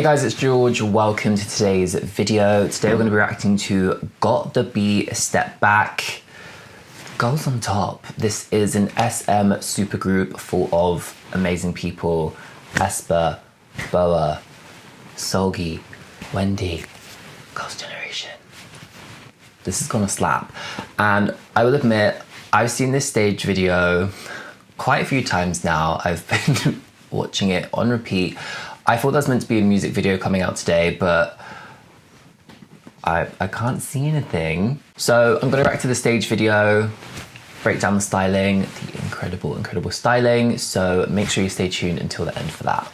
Hey guys, it's George. Welcome to today's video. Today we're going to be reacting to Got the Beat, Step Back, Girls on Top. This is an SM supergroup full of amazing people. Aespa, Boa, Seulgi, Wendy, Girls' Generation. This is gonna slap. And I will admit, I've seen this stage video quite a few times now. I've been watching it on repeat. I thought there was meant to be a music video coming out today, but I can't see anything. So I'm gonna react to the stage video, break down the styling, the incredible styling. So make sure you stay tuned until the end for that.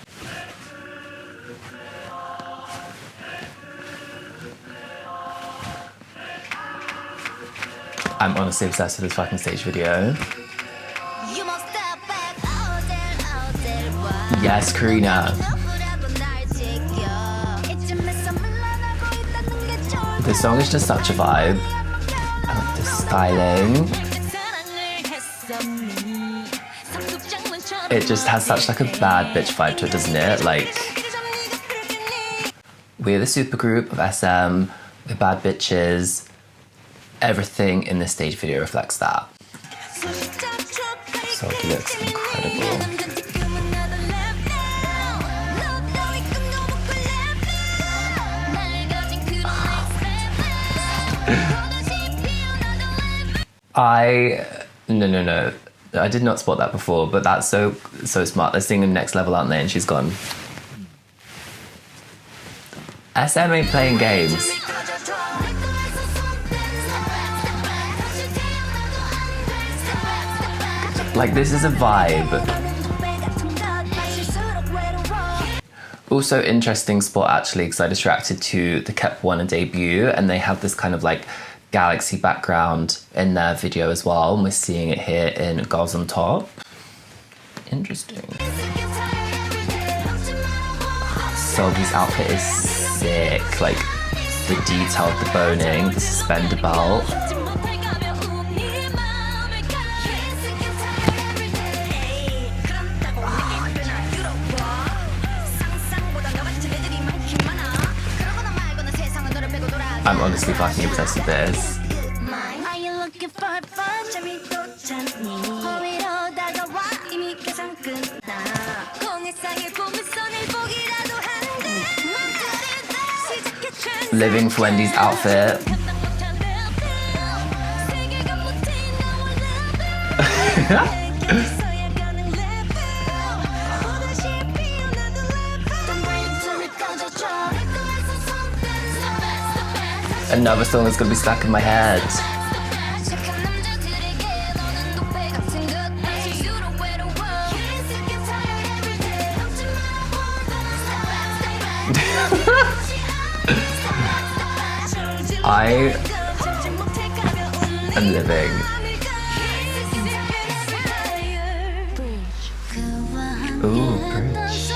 I'm honestly obsessed with this fucking stage video. Yes, Karina. This song is just such a vibe. I love this styling. It just has such like a bad bitch vibe to it, doesn't it? Like, we're the supergroup of SM, we're bad bitches. Everything in this stage video reflects that. So it looks incredible. No. I did not spot that before, but that's so smart. They're singing Next Level, aren't they? And she's gone. SM ain't playing games. Like, this is a vibe. Also interesting spot actually, because I just reacted to the Kep One debut, and they have this kind of like galaxy background in their video as well, and we're seeing it here in Girls on Top. Interesting. Seulgi's outfit is sick, like the detail of the boning, the suspender belt. I'm honestly fucking obsessed with this. Living for Wendy's outfit. Another song that's gonna be stuck in my head. I am living. Ooh, bridge.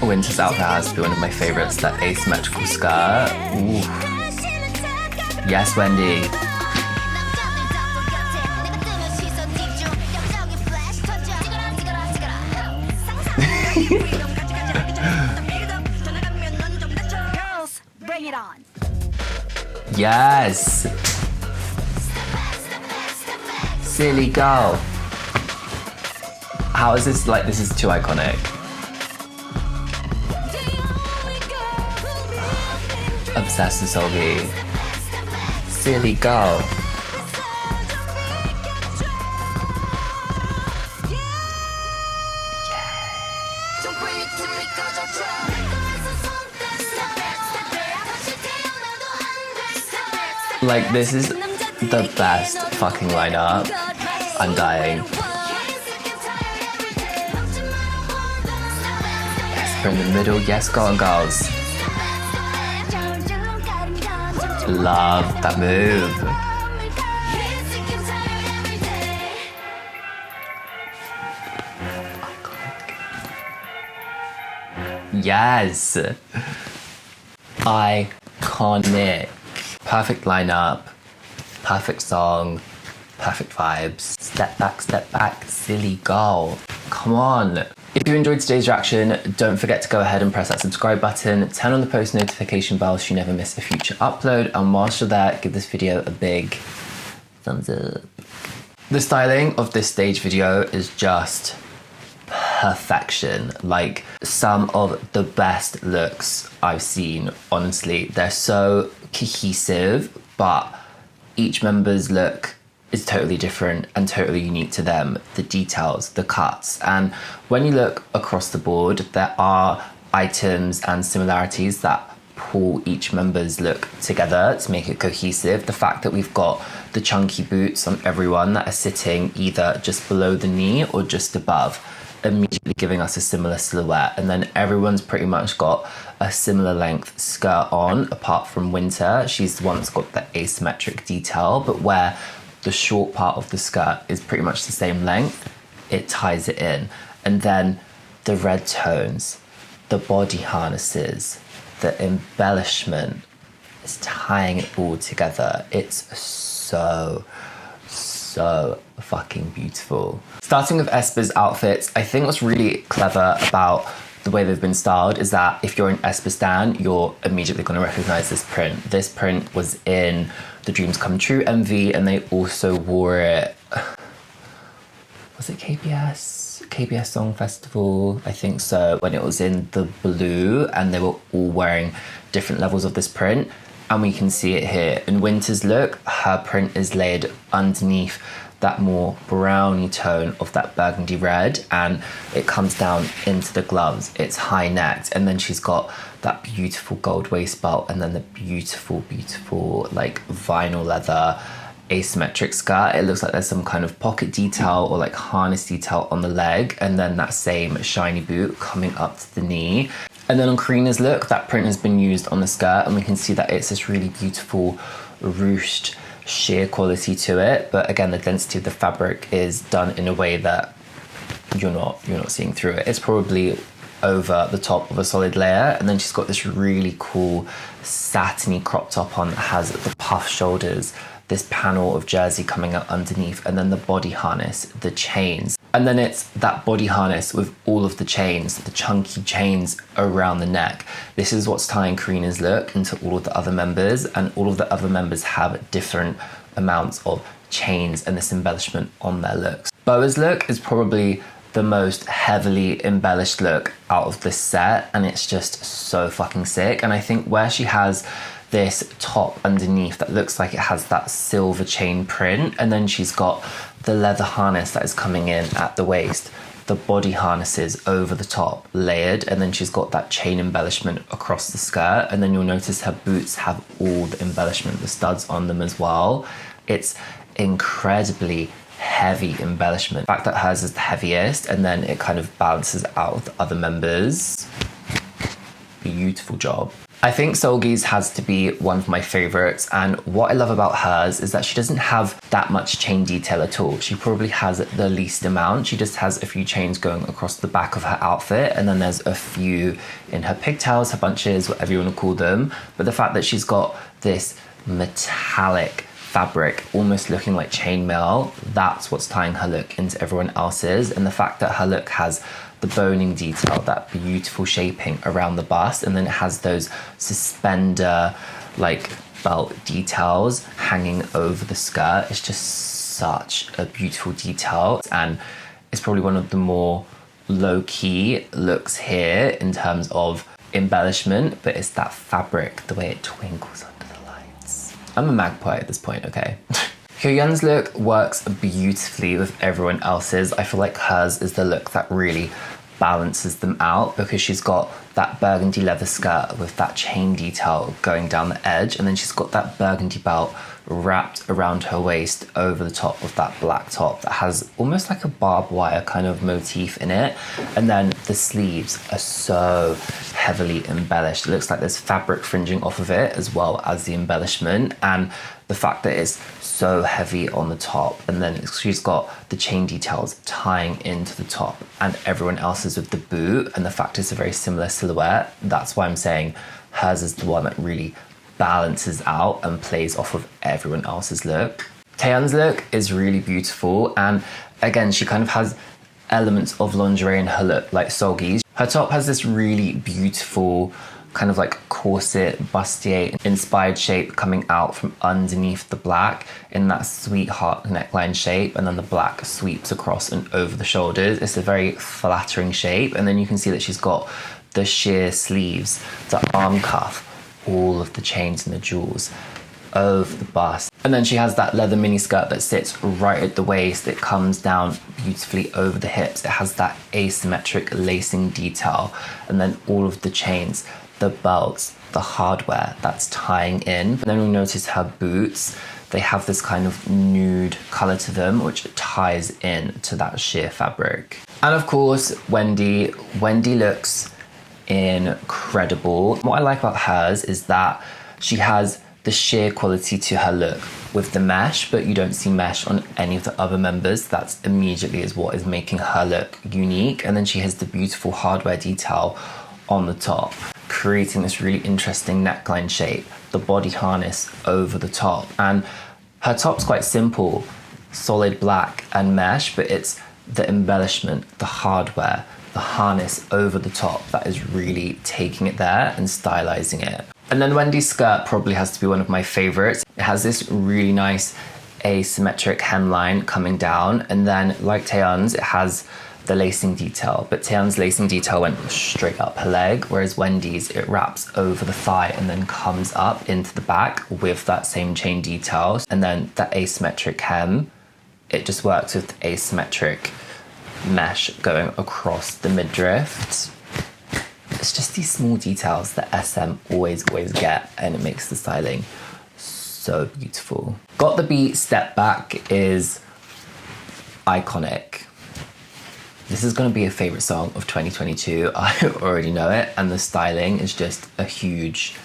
Winter's outfit has to be one of my favorites, that asymmetrical skirt. Ooh. Yes, Wendy. Bring it on. Yes. Silly girl. How is this like, this is too iconic. Obsessed with Seulgi. Silly girl. Like, this is the best fucking lineup. I'm dying. Yes, we're in the middle. Yes, go on, girls. Love that move. Yes. Iconic. Perfect lineup, perfect song, perfect vibes. Step back, silly girl. Come on. If you enjoyed today's reaction, don't forget to go ahead and press that subscribe button, turn on the post notification bell so you never miss a future upload, and whilst you're there, give this video a big thumbs up. The styling of this stage video is just perfection. Like, some of the best looks I've seen, honestly. They're so cohesive, but each member's look is totally different and totally unique to them. The details, the cuts, and when you look across the board, there are items and similarities that pull each member's look together to make it cohesive. The fact that we've got the chunky boots on everyone that are sitting either just below the knee or just above, immediately giving us a similar silhouette. And then everyone's pretty much got a similar length skirt on, apart from Winter. She's the one that's got the asymmetric detail, but where the short part of the skirt is pretty much the same length, it ties it in. And then the red tones, the body harnesses, the embellishment is tying it all together. It's so fucking beautiful. Starting with Esper's outfits, I think what's really clever about the way they've been styled is that if you're an Esper stan, you're immediately going to recognize this print. This print was in the Dreams Come True MV, and they also wore it, was it KBS Song Festival? I think so, when it was in the blue, and they were all wearing different levels of this print. And we can see it here. In Winter's look, her print is laid underneath that more browny tone of that burgundy red, and it comes down into the gloves. It's high necked, and then she's got that beautiful gold waist belt, and then the beautiful like vinyl leather asymmetric skirt. It looks like there's some kind of pocket detail or like harness detail on the leg, and then that same shiny boot coming up to the knee. And then on Karina's look, that print has been used on the skirt, and we can see that it's this really beautiful ruched sheer quality to it. But again, the density of the fabric is done in a way that you're not seeing through it. It's probably over the top of a solid layer. And then she's got this really cool satiny crop top on that has the puff shoulders, this panel of jersey coming out underneath, and then the body harness, the chains. And then it's that body harness with all of the chains, the chunky chains around the neck. This is what's tying Karina's look into all of the other members, and all of the other members have different amounts of chains and this embellishment on their looks. Boa's look is probably the most heavily embellished look out of this set, and it's just so fucking sick. And I think where she has this top underneath that looks like it has that silver chain print, and then she's got the leather harness that is coming in at the waist, the body harnesses over the top layered, and then she's got that chain embellishment across the skirt, and then you'll notice her boots have all the embellishment, the studs on them as well. It's incredibly heavy embellishment. The fact that hers is the heaviest, and then it kind of balances out with the other members. Beautiful job. I think Solgi's has to be one of my favorites, and what I love about hers is that she doesn't have that much chain detail at all. She probably has the least amount. She just has a few chains going across the back of her outfit, and then there's a few in her pigtails, her bunches, whatever you want to call them. But the fact that she's got this metallic fabric almost looking like chainmail, that's what's tying her look into everyone else's. And the fact that her look has the boning detail, that beautiful shaping around the bust, and then it has those suspender like belt details hanging over the skirt. It's just such a beautiful detail, and it's probably one of the more low-key looks here in terms of embellishment, but it's that fabric, the way it twinkles under the lights. I'm a magpie at this point, okay? Hyoyeon's look works beautifully with everyone else's. I feel like hers is the look that really balances them out, because she's got that burgundy leather skirt with that chain detail going down the edge, and then she's got that burgundy belt wrapped around her waist over the top of that black top that has almost like a barbed wire kind of motif in it. And then the sleeves are so heavily embellished. It looks like there's fabric fringing off of it as well as the embellishment, and the fact that it's so heavy on the top, and then she's got the chain details tying into the top, and everyone else is with the boot, and the fact it's a very similar silhouette. That's why I'm saying hers is the one that really balances out and plays off of everyone else's look. Taeyeon's look is really beautiful, and again, she kind of has elements of lingerie in her look, like Seolgi's. Her top has this really beautiful kind of like corset bustier inspired shape coming out from underneath the black in that sweetheart neckline shape, and then the black sweeps across and over the shoulders. It's a very flattering shape, and then you can see that she's got the sheer sleeves, the arm cuff, all of the chains and the jewels over the bust. And then she has that leather mini skirt that sits right at the waist. It comes down beautifully over the hips. It has that asymmetric lacing detail, and then all of the chains, the belts, the hardware that's tying in. And then we notice her boots. They have this kind of nude color to them, which ties in to that sheer fabric. And of course, Wendy looks incredible. What I like about hers is that she has the sheer quality to her look with the mesh, but you don't see mesh on any of the other members. That's immediately is what is making her look unique. And then she has the beautiful hardware detail on the top, creating this really interesting neckline shape, the body harness over the top. And her top's quite simple, solid black and mesh, but it's the embellishment, the hardware, the harness over the top that is really taking it there and stylizing it. And then Wendy's skirt probably has to be one of my favorites. It has this really nice asymmetric hemline coming down, and then like Taeyeon's, it has the lacing detail, but Taeyeon's lacing detail went straight up her leg, whereas Wendy's, it wraps over the thigh and then comes up into the back with that same chain detail. And then that asymmetric hem, it just works with asymmetric mesh going across the midriff. It's just these small details that SM always get, and it makes the styling so beautiful. Got the Beat Step Back is iconic. This is going to be a favorite song of 2022. I already know it, and the styling is just a huge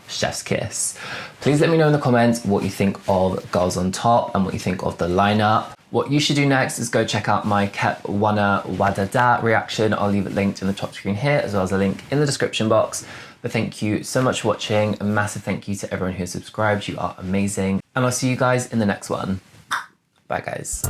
chef's kiss. Please let me know in the comments what you think of Girls on Top and what you think of the lineup. What you should do next is go check out my Kep Wana Wadada reaction. I'll leave it linked in the top screen here, as well as a link in the description box. But thank you so much for watching. A massive thank you to everyone who has subscribed. You are amazing. And I'll see you guys in the next one. Bye guys.